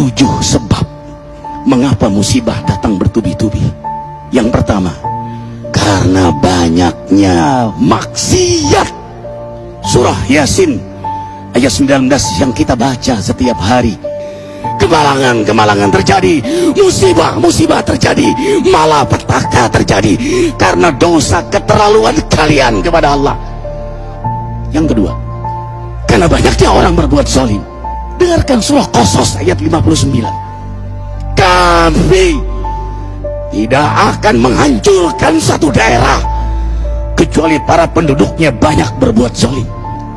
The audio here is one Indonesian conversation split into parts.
7 sebab mengapa musibah datang bertubi-tubi. Yang pertama, karena banyaknya maksiat. Surah Yasin ayat 19 yang kita baca setiap hari. Kemalangan-kemalangan terjadi, musibah-musibah terjadi, malapetaka terjadi karena dosa keterlaluan kalian kepada Allah. Yang kedua, karena banyaknya orang berbuat zalim. Dengarkan surah Qasas ayat 59. Kami tidak akan menghancurkan satu daerah kecuali para penduduknya banyak berbuat zalim.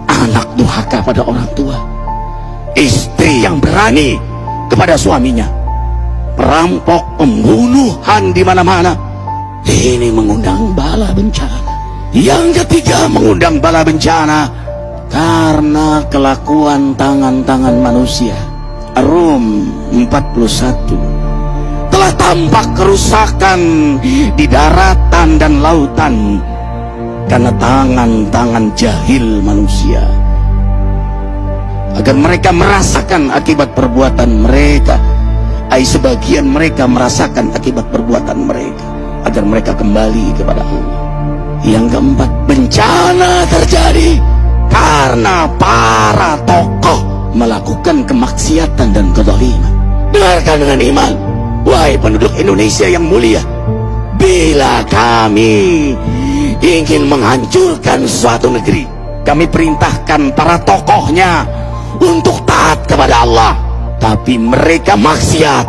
Anak durhaka pada orang tua, istri yang berani kepada suaminya, perampok, pembunuhan di mana-mana. Ini mengundang bala bencana. Yang ketiga, mengundang bala bencana karena kelakuan tangan-tangan manusia. Rum 41. Telah tampak kerusakan di daratan dan lautan karena tangan-tangan jahil manusia, agar mereka merasakan akibat perbuatan mereka. Sebagian mereka merasakan akibat perbuatan mereka, agar mereka kembali kepada Allah. Yang keempat, bencana terjadi karena para tokoh melakukan kemaksiatan dan kezaliman. Dengarkan dengan iman, wahai penduduk Indonesia yang mulia, bila kami ingin menghancurkan suatu negeri, kami perintahkan para tokohnya untuk taat kepada Allah, tapi mereka maksiat,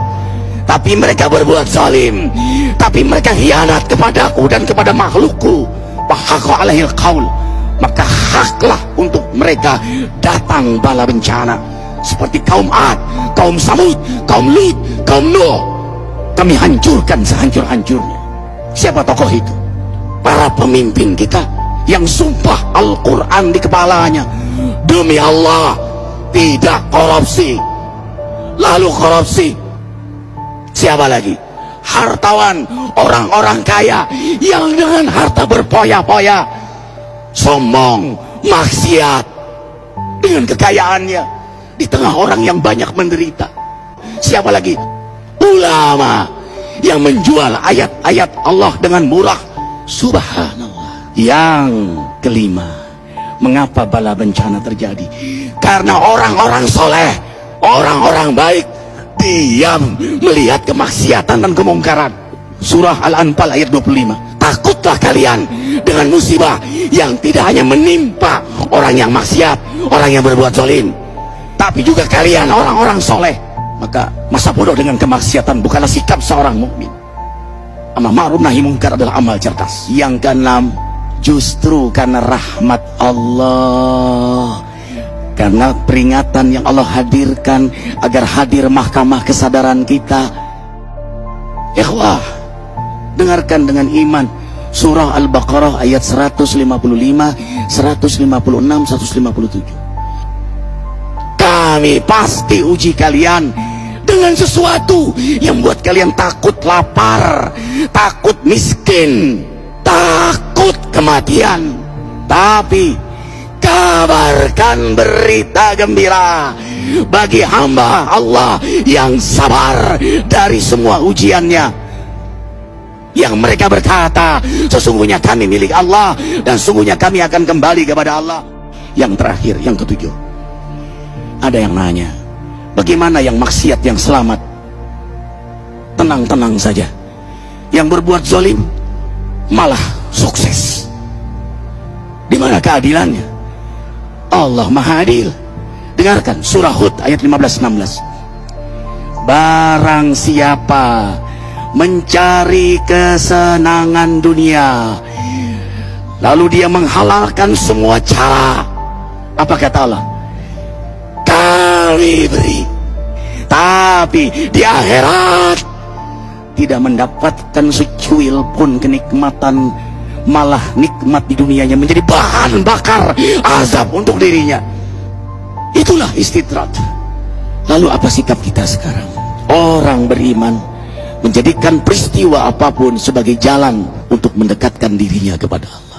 tapi mereka berbuat zalim, tapi mereka khianat kepadaku dan kepada makhlukku. Fahaqa alaihil qaul, maka haklah untuk mereka datang bala bencana seperti kaum Ad, kaum Samud, kaum Lut, kaum Nuh. Kami hancurkan sehancur-hancurnya. Siapa tokoh itu? Para pemimpin kita yang sumpah Al-Quran di kepalanya, demi Allah tidak korupsi. Lalu korupsi. Siapa lagi? Hartawan, orang-orang kaya yang dengan harta berpoya-poya, sombong, maksiat dengan kekayaannya di tengah orang yang banyak menderita. Siapa lagi? Ulama yang menjual ayat-ayat Allah dengan murah. Subhanallah. Yang kelima, mengapa bala bencana terjadi? Karena orang-orang soleh, orang-orang baik diam melihat kemaksiatan dan kemungkaran. Surah Al-Anfal ayat 25. Takutlah kalian dengan musibah yang tidak hanya menimpa orang yang maksiat, orang yang berbuat zalim, tapi juga kalian orang-orang soleh. Maka masa bodoh dengan kemaksiatan bukanlah sikap seorang mukmin. Amar ma'ruf nahi mungkar adalah amal cerdas. Yang keenam, justru karena rahmat Allah, karena peringatan yang Allah hadirkan agar hadir mahkamah kesadaran kita. Ikhwah, dengarkan dengan iman surah Al-Baqarah ayat 155, 156, 157. Kami pasti uji kalian dengan sesuatu yang buat kalian takut lapar, takut miskin, takut kematian. Tapi kabarkan berita gembira bagi hamba Allah yang sabar dari semua ujiannya, yang mereka berkata, sesungguhnya kami milik Allah dan sungguhnya kami akan kembali kepada Allah. Yang terakhir, yang ketujuh, ada yang nanya, bagaimana yang maksiat yang selamat? Tenang-tenang saja. Yang berbuat zalim malah sukses. Di mana keadilannya? Allah Maha Adil. Dengarkan surah Hud ayat 15-16. Barang siapa mencari kesenangan dunia, lalu dia menghalalkan semua cara, apa kata Allah? Kami beri, tapi di akhirat tidak mendapatkan secuil pun kenikmatan, malah nikmat di dunianya menjadi bahan bakar azab untuk dirinya. Itulah istidrat. Lalu apa sikap kita sekarang? Orang beriman menjadikan peristiwa apapun sebagai jalan untuk mendekatkan dirinya kepada Allah.